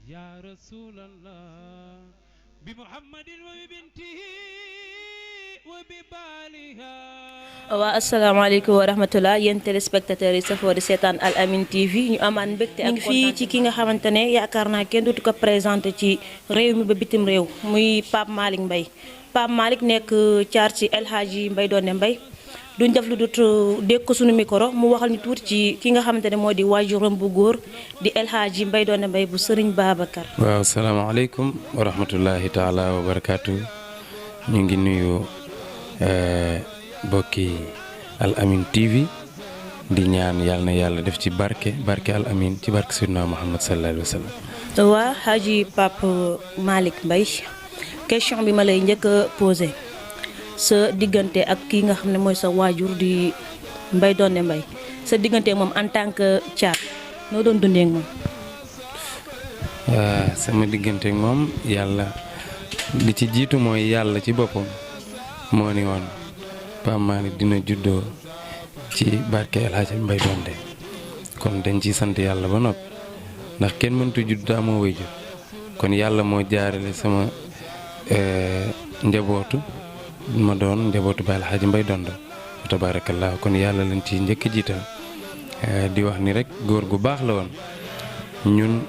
يا رسول الله بمحمد وبنته وببالها. waa asalaamaaleykum wa rahmatulah yéen téléspectateurs yi safoo di seetaan Al Amine TV ñu amaan mbégte ak fii ci ki nga xamante ne yaakaar naa kenn dootu ko présenté ci réew mi ba bitim réew muy Pape Malick Mbaye. Pape Malick nekk caar ci El Hadji Mbaye Donde Mbaye duñ def lu dut dégg ko suñu micro mu waxal ñu tuuti ci ki nga xamante ne moo di waajuram bu góor di El Hadji Mbaye Donde Mbaye bu Serigne Babacar. waaw salaamaaleykum wa rahmatullahi taala wa barakaatu ñu ngi nuyu bokki Al Amine TV di ñaan yàlla na yàlla def ci barke Al Amine ci barke Seydina Muhammad sallallahu alayhi wa sallam. waa Hadji Pape Malick Mbaye question bi ma lay njëkk a posé sa diggante ak kii nga xam ne mooy sa waajur di Mbaye Donde Mbaye sa diggante moom en tant que caat noo doon dundee ak moom. sama diggante ak moom yàlla li ci jiitu mooy yàlla ci boppam moo ni woon Pape Malick dina juddoo ci barke El Hadji Mbaye Donde kon dañ ciy sant yàlla ba noppi ndax kenn mëntu judd amoo waajur kon yàlla moo jaarale sama njabootu ma doon njabootu ba El Hadji Mbaye Donde tabarakallah kon yàlla lañ ci njëkk jiital di wax ni rek góor gu baax la woon ñun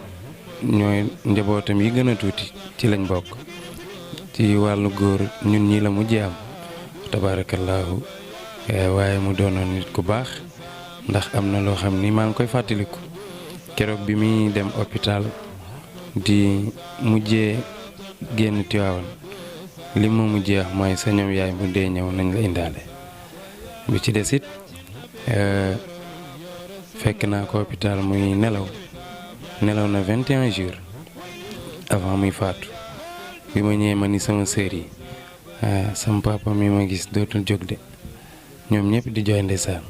ñooy njabootam yi gën a tuuti ci lañ bokk ci wàllu góor ñun ñii la mujjee am tabarakallahu waaye mu doonoon nit ku baax ndax am na loo xam ni maa ngi koy fàttaliku keroog bi muy dem hôpital di mujjee génn Tiwaawan li ma mujjee wax mooy sa ñoom yaay bu dee ñëw nañ la indaale bi ci des it fekk naa ko hôpital muy nelaw na 21 jours avant muy faatu bi ma ñëwee ma ni sama sœur yi sama papa mi ma gis dootul jóg de ñoom ñëpp di jooy ndeysaan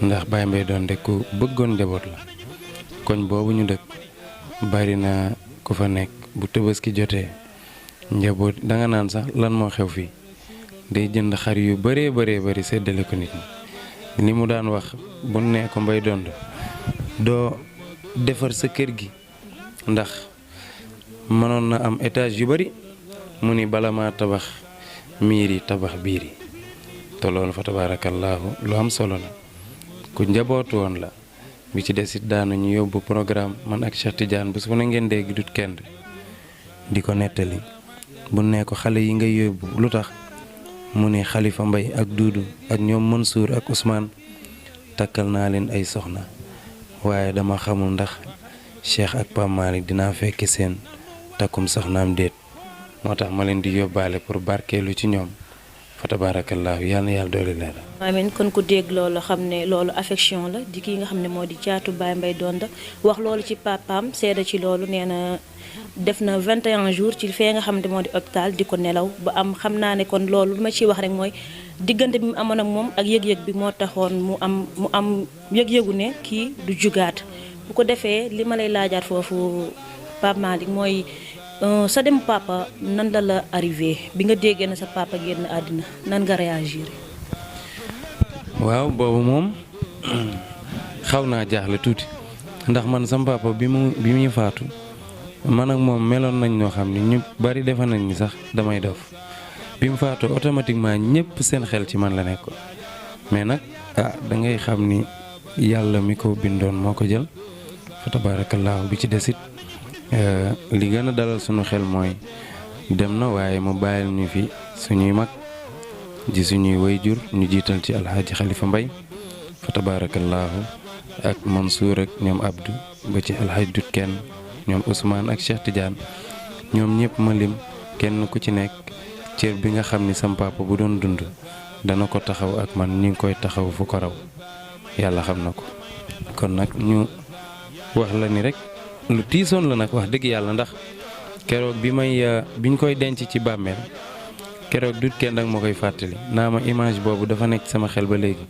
ndax Baye Mbaye Donde ku bëggoon njaboot la koñ boobu ñu dëkk bari na ku fa nekk bu Tabaski jotee njaboot danga naan sax lan moo xew fii day jënd xar yu bëree bëri séddale ko nit ñi li mu daan wax bu nee ko Mbaye Donde doo defar sa kër gi ndax mënoon na am étage yu bari mu ni bala maa tabax miir yi tabax biir yi te loolu fa tabaarakallaahu lu am solo la ku njabootu woon la bi ci des it daanañu yóbbu programme man ak Cheikh Tidiane bés bu ne ngeen dégg dut kenn di ko nettali bu ne ko xale yi ngay yóbbu lu tax mu ne Khalifa Mbaye ak Duudu ak ñoom Mansour ak Ousmane takkal naa leen ay soxna waaye dama xamul ndax Cheikh ak Pape Malick dinaa fekk seen takkum soxnaam déet moo tax ma leen di yóbbaale pour barkeelu ci ñoom fa tabaarakallaahu yal na yàlla doole leer. amiin kon ku dégg loolu xam ne loolu affection la di kii nga xam ne moo di caatu Baye Mbaye Donde wax loolu ci papaam seede ci loolu nee na def na 21 jours ci fee nga xam ne moo di hôpital di ko nelaw ba am xam naa ne kon loolu lu ma ciy wax rek mooy diggante bi mu amoon ak moom ak yëg-yëg bi moo taxoon mu am yëg-yëgu ne kii du jugaat bu ko defee li ma lay laajaat foofu Pape Malick mooy sa dem papa nan la arrivé bi nga déggee na sa papa génn àddina nan nga réagir. waaw boobu moom xaw naa jaaxle tuuti ndax man sama papa bi muy faatu man ak moom meloon nañ ñoo xam ne ñu bari defe nañ ni sax damay dof bi mu faatu automatiquement ñëpp seen xel ci man la nekk mais nag da ngay xam ni yàlla mi ko bindoon moo ko jël fa tabaarakallaahu bi ci desit li gën a dalal suñu xel mooy dem na waaye mu bàyyil ñu fi suñuy mag ji suñuy wayjur ñu jiital ci alxaaji Khalifa Mbaye fa tabaarakallaahu ak Mansour ak ñoom Abdou ba ci alxaaj Dut Kenn ñoom Ousmane ak Cheikh Tidiane ñoom ñëpp ma lim kenn ku ci nekk cër bi nga xam ni sam papa bu doon dund dana ko taxaw ak man ñu ngi koy taxaw fu ko raw yàlla xam na ko kon nag ñu wax la ni rek lu tiisoon la nag wax dëgg yàlla ndax keroog biñ koy denc ci bàmmeel keroog Dut Kenn ak ma koy fàttali naa ma image boobu dafa nekk sama xel ba léegi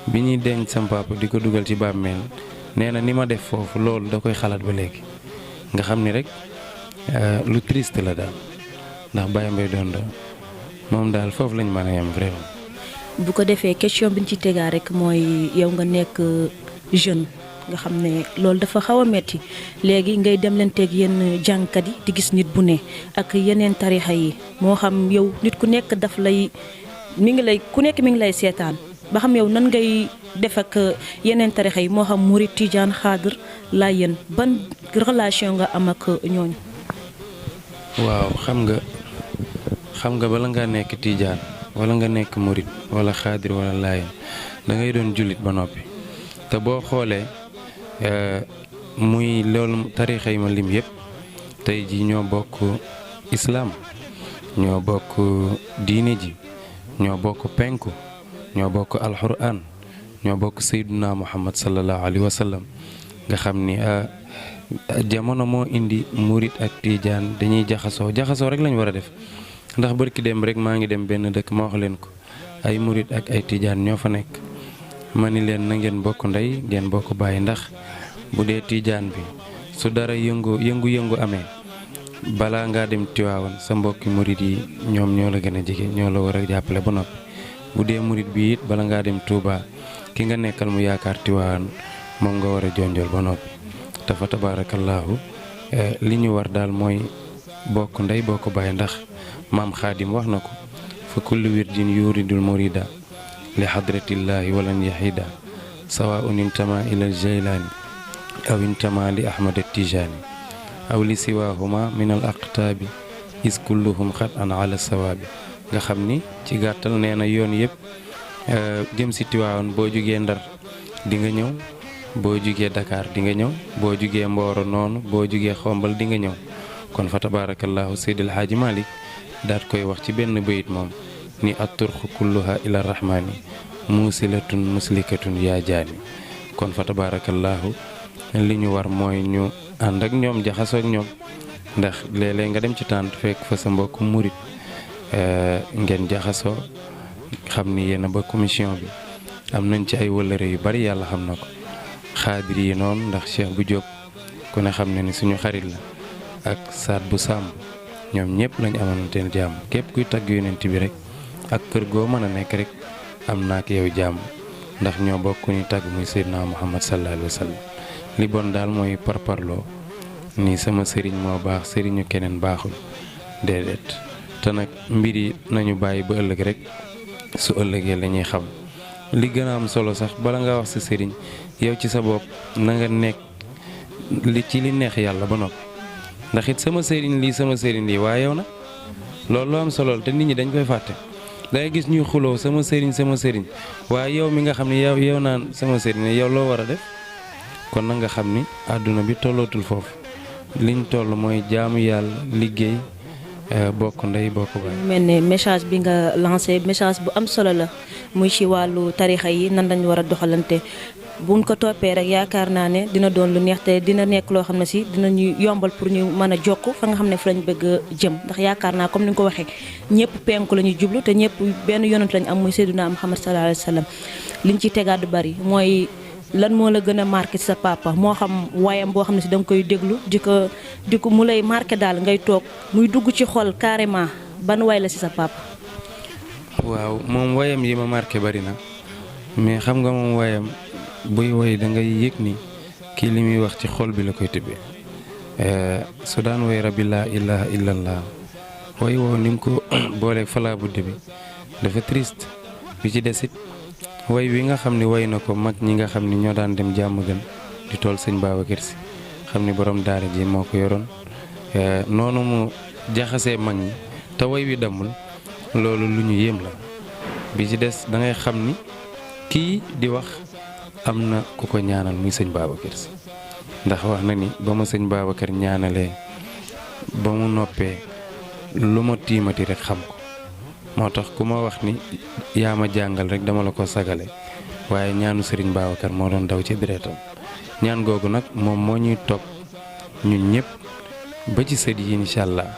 bi ñuy denc sam papa di ko dugal ci bàmmeel nee na ni ma def foofu loolu da koy xalaat ba léegi nga xam ni rek lu triste la daal ndax Baye Mbaye Donde moom daal foofu lañ mën a yem vraiment. bu ko defee question bi ñu ci tegaa rek mooy yow nga nekk jeune nga xam ne loolu dafa xaw a metti léegi ngay dem leen teeg yenn jàngkat yi di gis nit bu ne ak yeneen tarixa yi moo xam yow nit ku nekk daf lay mi ngi lay seetaan ba xam yow nan ngay def ak yeneen tarixa yi moo xam murit tijaan xaadir laayeen ban relation nga am ak ñooñu. waaw xam nga bala nga nekk tijaan wala nga nekk murit wala xaadir wala laayeen da ngay doon jullit ba noppi te boo xoolee muy loolu tarixa yi ma lim yëpp tey ji ñoo bokk islaam ñoo bokk diine ji ñoo bokk penku ñoo bokk alxuraan ñoo bokk sayduna muhammad sallallahu alayhi wa sallam nga xam ni jamono moo indi murit ak tijaan dañuy jaxasoo rek lañ war a def ndax barki dem rek maa ngi dem benn dëkk ma wax leen ko ay murit ak ay tijaan ñoo fa nekk ma ni leen na ngeen bokk ndey ngeen bokk bàyyi ndax bu dee tijaan bi su dara yëngu amee balaa ngaa dem Tiwaawan sa mbokki murit yi ñoom ñoo la gën a jege ñoo la war a jàppale ba noppi bu dee murit bi it bala ngaa dem Touba ki nga nekkal mu yaakaar Tiwaawan moom nga war a jonjol ba noppi te fa tabaarakallaahu li ñu war daal mooy bokk ndey bokk bàyyi ndax maam xaadim wax na ko fa kullu wirdin yuridul murida li xadratillaahi walan yaxida sawaun intama ila aljaylaani aw intama li ahmad attijaani aw li siwaahuma min al aqtaabi is kulluhum xat an ala sawaabi nga xam ni ci gàttal nee na yoon yëpp jëm si Tiwaawan boo jugee Ndar di nga ñëw boo jugee Dakar di nga ñëw boo jugee Mbooro noonu boo jugee Xombal di nga ñëw kon fa tabaarakallaahu Seydil Haaji Malick daat koy wax ci benn bayit moom ni atturxu kulluha ila rahmaani muusilatun muslikatun yaa jaani kon fa tabaarakallaahu li ñu war mooy ñu ànd ak ñoom jaxasoo ak ñoom ndax léeg-léeg nga dem ci tànt fekk fa sa mbokk murit ngeen jaxasoo xam ni yéen a ba commission bi am nañ ci ay wëllëre yu bari yàlla xam na ko xaadir yi noonu ndax Cheikh bu Diop ku ne xam ne ni suñu xarit la ak saat bu sàmb ñoom ñëpp lañ amananteel jàmm képp kuy tagg yonent bi rek ak kër goo mën a nekk rek am naa ak yow jàmm ndax ñoo bokk ñu tagg muy Seydina Muhammad sallallahu alayhi wa sallam li bon daal mooy parparloo ni sama sëriñ moo baax sëriñu keneen baaxul déedéet te nag mbir yi nañu bàyyi ba ëllëg rek su ëllëgee la ñuy xam li gën a am solo sax bala nga wax sa sëriñ yow ci sa bopp na nga nekk li neex yàlla ba noppi ndax it sama sëriñ lii waaye yow na loolu loo am solo te nit ñi dañ koy fàtte dangay gis ñuy xuloo sama sëriñ waaye yow mi nga xam ne yow naan sama sëriñ yow loo war a def kon na nga xam ni àdduna bi tollootul foofu liñ toll mooy jaamu yàlla liggéey bokk ndey bokk baay. mel ne message bi nga lancé message bu am solo la muy ci wàllu tarixa yi nan lañ war a doxalante buñ ko toppee rek yaakaar naa ne dina doon lu neex te dina nekk loo xam ne si dinañu yombal pour ñu mën a jokk fa nga xam ne fa lañ bëgg a jëm ndax yaakaar naa comme ni nga ko waxee ñëpp penku la ñuy jublu te ñëpp benn yonent lañ am muy Seydina Muhammad sallallahu alayhi wa sallam liñ ci tegaat du bari mooy lan moo la gën a marqué ci sa papa moo xam wayam boo xam ne si da nga koy déglu di ko mu lay marqué daal ngay toog muy dugg ci xol carrément ban way la ci sa papa. waaw moom wayam yi ma marqué bari na mais xam nga moom wayam buy way da ngay yëg ni kii li muy wax ci xol bi la koy tibbee su daan way rabbi laa ilaha illallah way woo ni mu ko booleeg falaa budde bi dafa triste bi ci desit way wi nga xam ni way na ko mag ñi nga xam ni ñoo daan dem jàmm gën di tool sëñ Babacar Si xam ni borom daara ji moo ko yoroon noonu mu jaxasee mag ñi te way wi demul loolu lu ñu yéem la bi ci des da ngay xam ni kii di wax am na ku ko ñaanal muy sëñ Babacar Si ndax wax na ni ba ma sëñ Babacar ñaanalee ba mu noppee lu ma tiimati rek xam ko moo tax ku ma wax ni yaa ma jàngal rek dama la ko sagale waaye ñaanu sëriñ Babacar moo doon daw ci deretam ñaan googu nag moom moo ñuy topp ñun ñëpp ba ci sët yi incha allah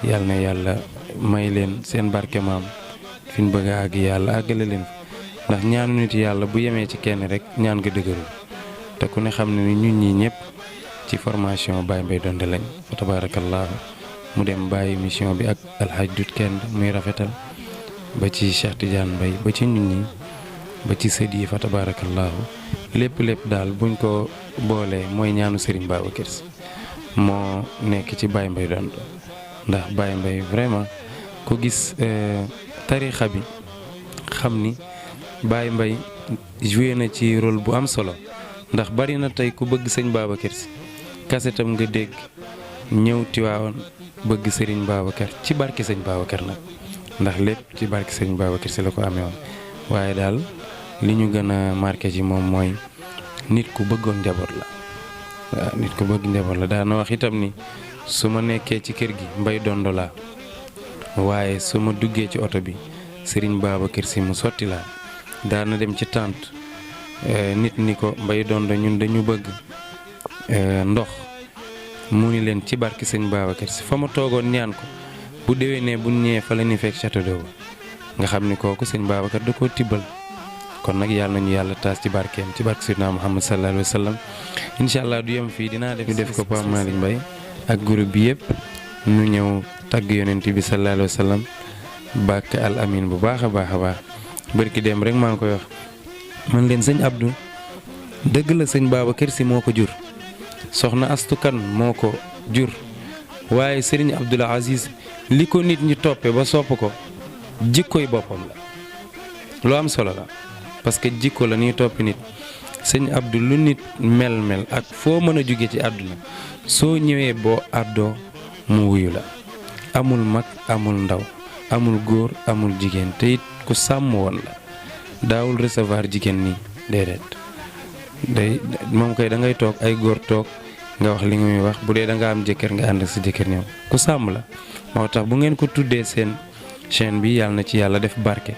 yal na yàlla may leen seen barke maam fi ñu bëgg a àgg yàlla àggale leen ndax ñaanu nit yàlla bu yemee ci kenn rek ñaan nga dëgërul te ku ne xam ne ni ñun ñii ñëpp ci formation Baye Mbaye Donde lañ fa tabaarakallaahu mu dem bàyyi mission bi ak alxaaj dut kenn muy rafetal ba ci Cheikh Tidiane Mbaye ba ci ñun ñi ba ci sët yi fa tabaarakallaahu lépp daal buñ ko boolee mooy ñaanu Serigne Babacar Sy moo nekk ci Baye Mbaye Donde ndax Baye Mbaye vraiment ku gis tarixa bi xam ni Baye Mbaye joué na ci rôle bu am solo ndax bari na tey ku bëgg sëñ Babacar Sy kasetam nga dégg ñëw Tiwaawan bëgg Serigne Babacar ci barke sëñ Babacar nag ndax lépp ci barke sëñ Babacar Sy la ko amee woon waaye daal li ñu gën a marqué ci moom mooy nit ku bëggoon njaboot la waaw nit ku bëgg njaboot la daana wax itam ni su ma nekkee ci kër gi Mbaye Donde laa waaye su ma duggee ci oto bi Serigne Babacar Sy mu sotti laa daana dem ci tànt nit ni ko Mbaye Donde ñun dañu bëgg ndox mu ni leen ci barke sëñ Babacar Sy fa ma toogoon ñaan ko bu déwénee bu ñëwee fa la ñuy fekk château d'eau nga xam ni kooku sëñ Babacar da koo tibbal kon nag yàlla nañu yàlla taas ci barkeem ci barke Seydina Muhammad sallallahu alayhi wa sallam incha allah du yem fii dinaa def ko Pape Malick Mbaye ak groupe bi yëpp ñu ñëw tagg yonent bi sallallahu alayhi wa sallam bàkk al amin bu baax a baax bërki dem rek maa ngi koy wax man leen sëñ Abdou dëgg la sëñ Babacar Sy moo ko jur soxna Astu Kan moo ko jur waaye Serigne Abdoul Aziz li ko nit ñi toppe ba sopp ko jikkoy boppam la lu am solo la parce que jikko la ñuy topp nit sëñ Abdou lu nit mel ak foo mën a jóge ci àdduna soo ñëwee boo àddoo mu wuyu la amul mag amul ndaw amul góor amul jigéen te it ku sàmm woon la daawul recevoir jigéen nii déedéet day moom koy da ngay toog ay góor toog nga wax li nga muy wax bu dee da nga am jëkkër nga ànd ak sa jëkkër ñëw ku sàmm la moo tax bu ngeen ko tuddee seen chaîne bi yàlla na ci yàlla def barke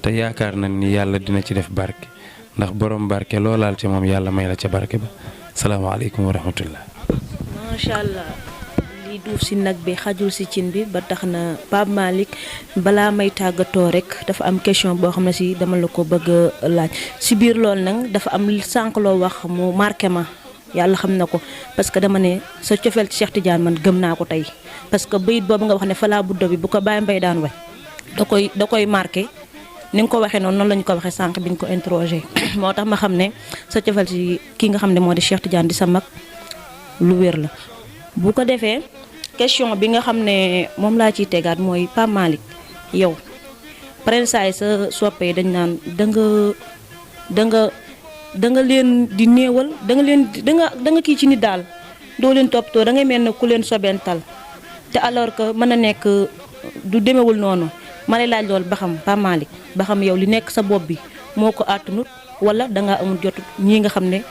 te yaakaar nañ ni yàlla dina ci def barke ndax borom barke loolaal ci moom yàlla may la ca barke ba salaamaaleykum wa rahmatullah. macha allah li duuf si nag bi xajul si cin bi ba tax na Pape Malick balaa may tàggatoo rek dafa am question boo xam ne si dama la ko bëgg a laaj si biir loolu nag dafa am sànq loo wax mu marqué ma yàlla xam na ko parce que dama ne sa cofeel ci Cheikh Tidiane man gëm naa ko tey parce que bayit boobu nga wax ne falaa buddo bi bu ko Baye Mbaye daan way da koy marqué ni nga ko waxee noonu la ñu ko waxee sànq bi ñu ko interrogé moo tax ma xam ne sa cofeel ci kii nga xam ne moo di Cheikh Tidiane di sa mag lu wér la. bu ko defee question bi nga xam ne moom laa ciy tegaat mooy Pape Malick yow prensaay sa soppee dañ naan da nga leen di néewal da nga kii ci nit daal doo leen toppatoo da ngay mel ne ku leen sobental te alors que mën a nekk du demewul noonu ma lay laaj loolu ba xam Pape Malick ba xam yow li nekk sa bopp bi moo ko àttanut wala dangaa amul jot ñii nga xam ne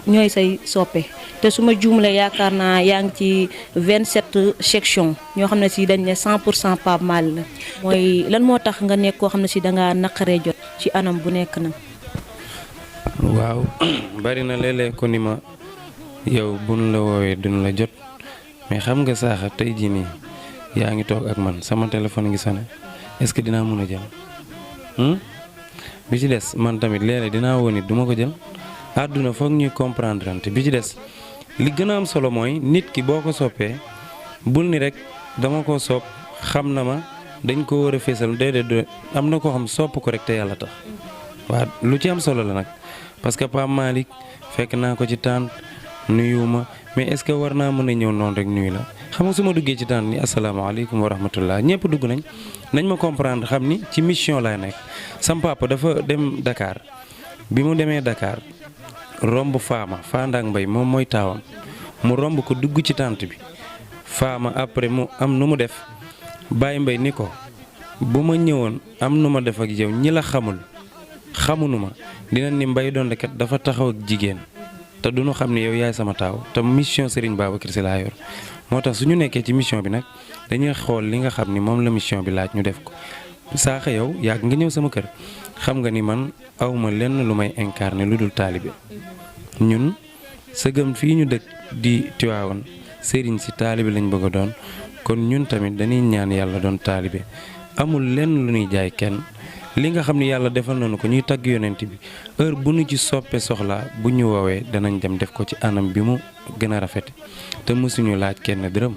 ñooy say soppe te su ma juumlee yaakaar naa yaa ngi ci 27 section ñoo xam ne si dañ ne 100% Pape Malick la mooy lan moo tax nga nekk koo xam ne si dangaa naqaree jot ci anam bu nekk nag. waaw bari na léeg-léeg ko ni ma yow buñ la woowee duñ la jot mais xam nga saaxa tey jii nii yaa ngi toog ak man sama téléphone ngi sonné est-ce que dinaa mun a jël bi ci des man tamit léeg-léeg dinaa woo nit du ma ko jël àdduna foog ñuy comprendre ante bi ci des li gën a am solo mooy nit ki boo ko soppee bul ni rek dama ko sopp xam na ma dañ ko war a feesal déedéet am na koo xam sopp ko rek te yàlla tax waaw lu ci am solo la nag parce que Pape Malick fekk naa ko ci tànt nuyu ma mais est-ce que war naa mën a ñëw noonu rek nuyu la xam nga su ma duggee ci tànt ni asalaamaaleykum wa rahmatullah ñëpp dugg nañ ma comprendre xam ni ci mission laay nekk sam papa dafa dem Dakar bi mu demee Dakar romb Fandang Mbaye moom mooy taawam mu romb ko dugg ci tànt bi Fama après mu am nu mu def Baye Mbaye ni ko bu ma ñëwoon am nu ma def ak yow ñi la xamunu ma dina ni Mbaye Donde kat dafa taxaw ak jigéen te duñu xam ne yow yaay sama taaw te mission Serigne Babacar Sy laa yor moo tax su ñu nekkee ci mission bi nag dañuy xool li nga xam ni moom la mission bi laaj ñu def ko saaxa yow yàgg nga ñëw sama kër xam nga ni man awma lenn lu may incarné lu dul taalibe ñun sëgëm fii ñu dëkk di Tiwaawan Serigne si taalibe lañ bëgg a doon kon ñun tamit dañuy ñaan yàlla doon taalibe amul lenn lu ñuy jaay kenn li nga xam ni yàlla defal nañu ko ñuy tagg yonent bi heure bu ñu ci soppe soxlaa bu ñu woowee danañ dem def ko ci anam bi mu gën a rafete te mësuñu laaj kenn dërëm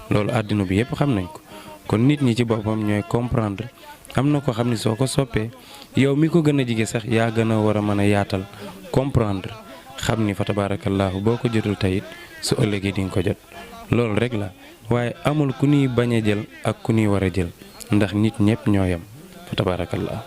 loolu àddina bi yëpp xam nañ ko kon nit ñi ci boppam ñooy comprendre am na ko xam ni soo ko soppee yow mi ko gën a jige sax yaa gën a war a mën a yaatal comprendre xam ni fa tabaarakallaahu boo ko jotul tayit su ëllëgee di nga ko jot loolu rek la waaye amul ku ñuy bañ a jël ak ku ñuy war a jël ndax nit ñëpp ñoo yem fa tabaarakallaahu.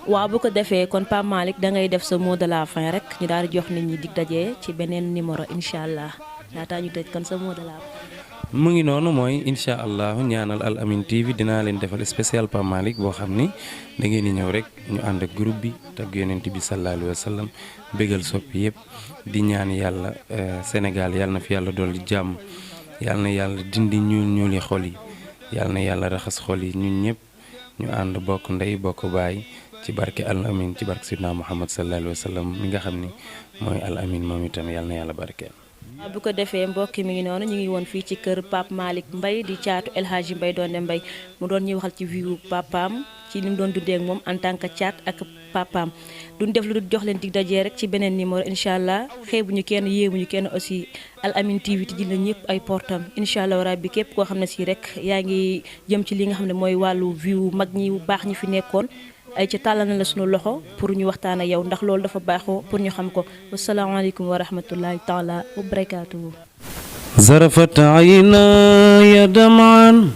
waaw bu ko defee kon Pape Malick da ngay def sa mot de la fin rek ñu daal di jox nit ñi dig daje ci beneen numéro incha allah laataa ñu tëj kon sa mot de la fin. mu ngi noonu mooy incha allahu ñaanal Al Amine TV dinaa leen defal spécial Pape Malick boo xam ni da ngeen di ñëw rek ñu ànd ak groupe bi tagg yonent bi sallallahu alayhi wa sallam bégal soppi yëpp di ñaan yàlla Sénégal yàlla na fi yàlla dolli jàmm yàlla na yàlla dindi ñuuli xol yi yàlla na yàlla raxas xol yi ñun ñëpp ñu ànd bokk ndey bokk baay ci barke Al Amine ci barke Sidna Muhammad sallallahu alayhi wa sallam mi nga xam ni mooy Al Amine moom itam yàlla na yàlla barkeel. bu ko defee mbokk mi ngi noonu ñu ngi woon fii ci kër Pape Malick Mbaye di caatu El Hadji Mbaye Donde Mbaye mu doon ñuy waxal ci viwu papaam ci ni mu doon dundee ak moom en tant que caat ak papaam duñ def lu dul jox leen dig dajee rek ci beneen numéro incha allah xeebuñu kenn yéemuñu kenn aussi Al Amine TV tijji la ñëpp ay portam incha allah rabbi képp koo xam ne si rek yaa ngi jëm ci li nga xam ne mooy wàllu viwu mag ñi baax ñi fi nekkoon ay ci tàllal na la sunu loxo pour ñu waxtaan ak yow ndax loolu dafa baaxoo pour ñu xam ko wasalaamaaleykum wa rahmatullahi taala wa barakaatuhu. zarafat aynaya dam'an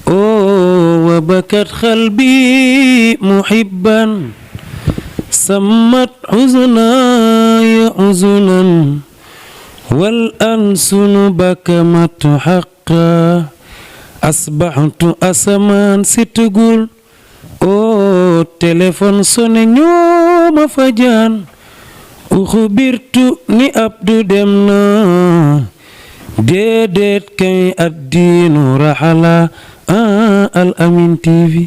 wa bakat qalbi muhibban sammat huznaya huzunan wal ansunu bakamat haqqa asbahtu asaman situgul o téléphone sonné ñooma fajaan uxbirtu ni abdu dem na déedéet kay addiinu raxala Al Amine TV